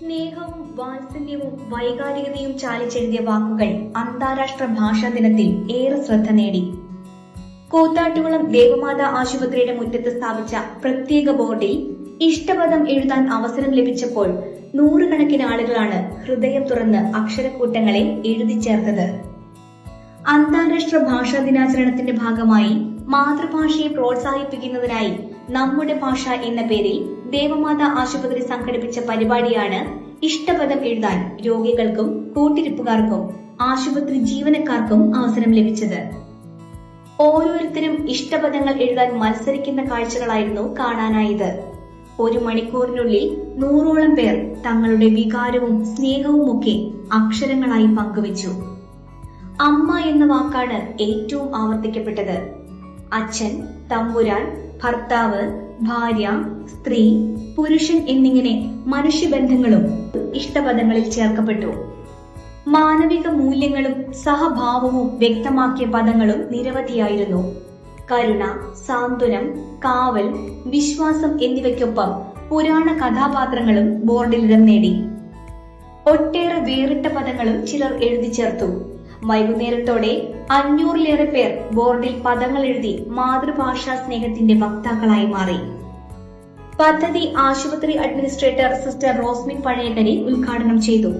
സ്നേഹവും വാത്സല്യവും വൈകാരികതയും ചാലിച്ചെഴുതിയ വാക്കുകൾ അന്താരാഷ്ട്ര ഭാഷാ ദിനത്തിൽ ഏറെ ശ്രദ്ധ നേടി. കൂത്താട്ടുകുളം ദേവമാതാ ആശുപത്രിയുടെ മുറ്റത്ത് സ്ഥാപിച്ച പ്രത്യേക ബോർഡിൽ ഇഷ്ടപദം എഴുതാൻ അവസരം ലഭിച്ചപ്പോൾ നൂറുകണക്കിന് ആളുകളാണ് ഹൃദയം തുറന്ന് അക്ഷരക്കൂട്ടങ്ങളെ എഴുതി ചേർത്തത്. അന്താരാഷ്ട്ര ഭാഷാ ദിനാചരണത്തിന്റെ ഭാഗമായി മാതൃഭാഷയെ പ്രോത്സാഹിപ്പിക്കുന്നതിനായി നമ്മുടെ ഭാഷ എന്ന പേരിൽ ദേവമാതാ ആശുപത്രി സംഘടിപ്പിച്ച പരിപാടിയാണ് ഇഷ്ടപദം എഴുതാൻ രോഗികൾക്കും കൂട്ടിരിപ്പുകാർക്കും ആശുപത്രി ജീവനക്കാർക്കും അവസരം ലഭിച്ചത്. ഓരോരുത്തരും ഇഷ്ടപദങ്ങൾ എഴുതാൻ മത്സരിക്കുന്ന കാഴ്ചകളായിരുന്നു കാണാനായത്. 1 മണിക്കൂറിനുള്ളിൽ 100ഓളം പേർ തങ്ങളുടെ വികാരവും സ്നേഹവും ഒക്കെ അക്ഷരങ്ങളായി പങ്കുവച്ചു. അമ്മ എന്ന വാക്കാണ് ഏറ്റവും ആവർത്തിക്കപ്പെട്ടത്. അച്ഛൻ, തമ്പുരാൻ, ഭർത്താവ്, ഭാര്യ, സ്ത്രീ, പുരുഷൻ എന്നിങ്ങനെ മനുഷ്യബന്ധങ്ങളും ഇഷ്ടപദങ്ങളിൽ ചേർക്കപ്പെട്ടു. മാനവിക മൂല്യങ്ങളും സഹഭാവവും വ്യക്തമാക്കിയ പദങ്ങളും നിരവധിയായിരുന്നു. കരുണ, സാന്ത്വനം, കാവൽ, വിശ്വാസം എന്നിവയ്ക്കൊപ്പം പുരാണ കഥാപാത്രങ്ങളും ബോർഡിൽ ഇടം നേടി. ഒട്ടേറെ വേറിട്ട പദങ്ങളും ചിലർ എഴുതി ചേർത്തു. വൈകുന്നേരത്തോടെ 500-ലേറെ പേർ ബോർഡിൽ പദങ്ങൾ എഴുതി മാതൃഭാഷാ സ്നേഹത്തിന്റെ വക്താക്കളായി മാറി. പദ്ധതി ആശുപത്രി അഡ്മിനിസ്ട്രേറ്റർ സിസ്റ്റർ റോസ്മിൻ പഴയക്കരി ഉദ്ഘാടനം ചെയ്തു.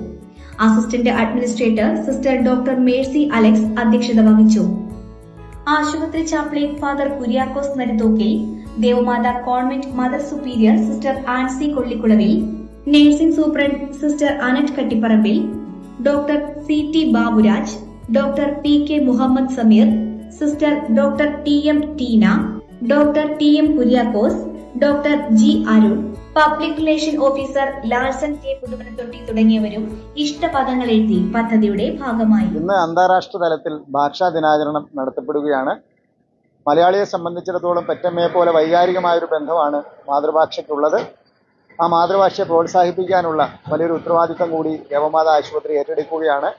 Assistant administrator sister doctor Mercy Alex അധ്യക്ഷത വഹിച്ചു. ആശുപത്രി chaplain father Kuriakose Narithookil, Devamatha convent mother superior sister Ancy Kollikulavil, nursing superintendent sister Annette Kattipparambil, doctor CT Baburaj, doctor PK Muhammad Sameer, sister doctor TM Teena, doctor TM Kuriakose, doctor G Arun, public relation officer Lalson K Puthumanathotti തുടങ്ങിയവരും ഇഷ്ടപദങ്ങൾ എഴുതി പദ്ധതിയുടെ ഭാഗമായി. ഇന്ന് അന്താരാഷ്ട്ര തലത്തിൽ ഭാഷാ ദിനാചരണം നടത്തപ്പെടുകയാണ്. മലയാളിയെ സംബന്ധിച്ചിടത്തോളം പെറ്റമ്മയെ പോലെ വൈകാരികമായ ഒരു ബന്ധമാണ് മാതൃഭാഷയ്ക്കുള്ളത്. ആ മാതൃഭാഷയെ പ്രോത്സാഹിപ്പിക്കാനുള്ള വലിയൊരു ഉത്തരവാദിത്തം കൂടി ദേവമാതാ ആശുപത്രി ഏറ്റെടുക്കുകയാണ്.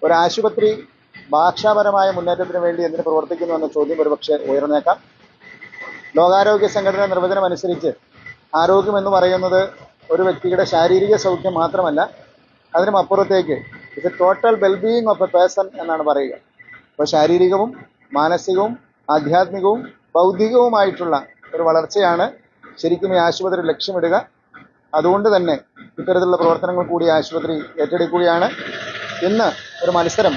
ഒരു ആശുപത്രി ഭാഷാപരമായ മുന്നേറ്റത്തിന് വേണ്ടി എന്തിനു പ്രവർത്തിക്കുന്നു എന്ന ചോദ്യം ഒരുപക്ഷെ ഉയർന്നേക്കാം. ലോകാരോഗ്യ സംഘടന നിർവചനം അനുസരിച്ച് ആരോഗ്യം എന്ന് പറയുന്നത് ഒരു വ്യക്തിയുടെ ശാരീരിക സൗഖ്യം മാത്രമല്ല, അതിനും അപ്പുറത്തേക്ക് ഇത് total wellbeing of A person എന്നാണ് പറയുക. അപ്പോൾ ശാരീരികവും മാനസികവും ആധ്യാത്മികവും ബൗദ്ധികവുമായിട്ടുള്ള ഒരു വളർച്ചയാണ് ശരിക്കും ഈ ആശുപത്രി ലക്ഷ്യമിടുക. അതുകൊണ്ട് തന്നെ ഇത്തരത്തിലുള്ള പ്രവർത്തനങ്ങൾ കൂടി ആശുപത്രി ഏറ്റെടുക്കുകയാണ്. ഇന്ന് ഒരു മത്സരം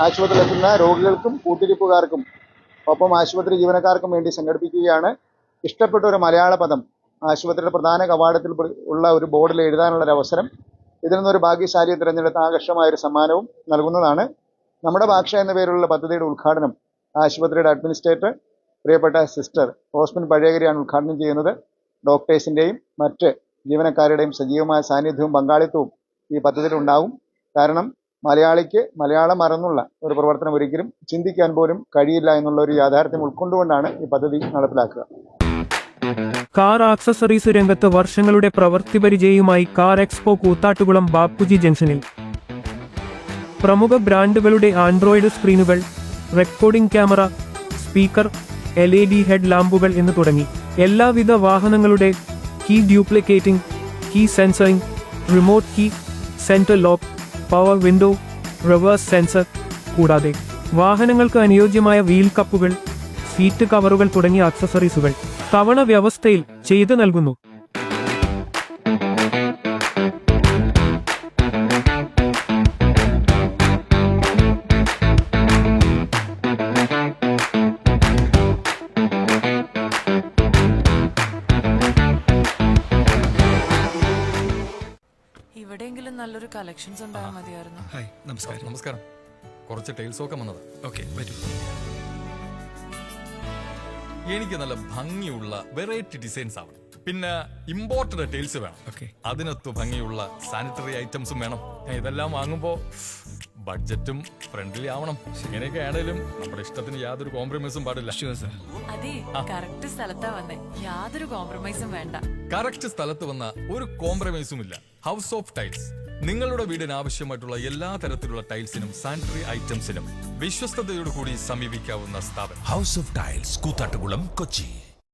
ആശുപത്രിയിലെത്തുന്ന രോഗികൾക്കും കൂട്ടിരിപ്പുകാർക്കും ഒപ്പം ആശുപത്രി ജീവനക്കാർക്കും വേണ്ടി സംഘടിപ്പിക്കുകയാണ്. ഇഷ്ടപ്പെട്ട ഒരു മലയാള പദം ആശുപത്രിയുടെ പ്രധാന കവാടത്തിൽ ഉള്ള ഒരു ബോർഡിൽ എഴുതാനുള്ള ഒരു അവസരം, ഇതിൽ നിന്നൊരു ഭാഗ്യശാലിയെ തിരഞ്ഞെടുത്ത ആകർഷകമായ ഒരു സമ്മാനവും നൽകുന്നതാണ്. നമ്മുടെ ഭാഷ എന്ന പേരിലുള്ള പദ്ധതിയുടെ ഉദ്ഘാടനം ആശുപത്രിയുടെ അഡ്മിനിസ്ട്രേറ്റർ പ്രിയപ്പെട്ട സിസ്റ്റർ റോസ്മിൻ പഴയകരിയാണ് ഉദ്ഘാടനം ചെയ്യുന്നത്. ഡോക്ടേഴ്സിൻ്റെയും മറ്റ് ജീവനക്കാരുടെയും സജീവമായ സാന്നിധ്യവും പങ്കാളിത്തവും ഈ പദ്ധതിയിൽ ഉണ്ടാവും. കാരണം മലയാളിക്ക് മലയാളം മറന്നുള്ള ഒരു പ്രവർത്തനം ഒരിക്കലും ചിന്തിക്കാൻ പോലും കഴിയില്ല എന്നുള്ള ഒരു യാഥാർത്ഥ്യം ഉൾക്കൊണ്ടുകൊണ്ടാണ് ഈ പദ്ധതി നടപ്പിലാക്കുക. കാർ ആക്സസറീസ് രംഗത്ത് വർഷങ്ങളുടെ പ്രവൃത്തി പരിചയവുമായി കാർ എക്സ്പോ കൂത്താട്ടുകുളം ബാപ്പുജി ജംഗ്ഷനിൽ പ്രമുഖ ബ്രാൻഡുകളുടെ ആൻഡ്രോയിഡ് സ്ക്രീനുകൾ, recording camera, speaker, LED head ലാമ്പുകൾ എന്ന് തുടങ്ങി എല്ലാവിധ വാഹനങ്ങളുടെ key duplicating, key sensoring, remote key, central lock, power window, reverse sensor, കൂടാതെ വാഹനങ്ങൾക്ക് അനുയോജ്യമായ വീൽ കപ്പുകൾ, സീറ്റ് കവറുകൾ തുടങ്ങിയ ആക്സസറീസുകൾ തവണ വ്യവസ്ഥയിൽ ചെയ്തു നൽകുന്നു. ഇവിടെയെങ്കിലും നല്ലൊരു കളക്ഷൻസ് ഉണ്ടായാൽ മതിയായിരുന്നു. ഹായ്, നമസ്കാരം. നമസ്കാരം. കുറച്ച് ടൈൽസ് ഒക്കെ വന്നത്. ഓക്കെ, വരൂ. എനിക്ക് നല്ല ഭംഗിയുള്ള വെറൈറ്റി ഡിസൈൻസ് ആവണം. പിന്നെ ഇമ്പോർട്ടഡ് ടൈൽസ് വേണം. ഓക്കെ, അതിനൊത്ത് ഭംഗിയുള്ള സാനിറ്ററി ഐറ്റംസും വേണം. ഇതെല്ലാം വാങ്ങുമ്പോ ബഡ്ജറ്റും ഫ്രണ്ട്ലി ആവണം. ഇങ്ങനെയൊക്കെ ആണെങ്കിലും നമ്മുടെ ഇഷ്ടത്തിന് യാതൊരു കോംപ്രമൈസും പാടില്ല. അതെ, കറക്റ്റ് സ്ഥലത്താ വന്നേ. യാതൊരു കോംപ്രമൈസും വേണ്ട. കറക്റ്റ് സ്ഥലത്ത് വന്ന ഒരു കോംപ്രമൈസും ഇല്ല. ഹൗസ് ഓഫ് ടൈൽസ് നിങ്ങളുടെ വീടിന് ആവശ്യമായിട്ടുള്ള എല്ലാ തരത്തിലുള്ള ടൈൽസിനും സാനിറ്ററി ഐറ്റംസിനും വിശ്വസ്തയോടുകൂടി സമീപിക്കാവുന്ന സ്ഥാപനം. House of tiles, Koothattukulam, Kochi.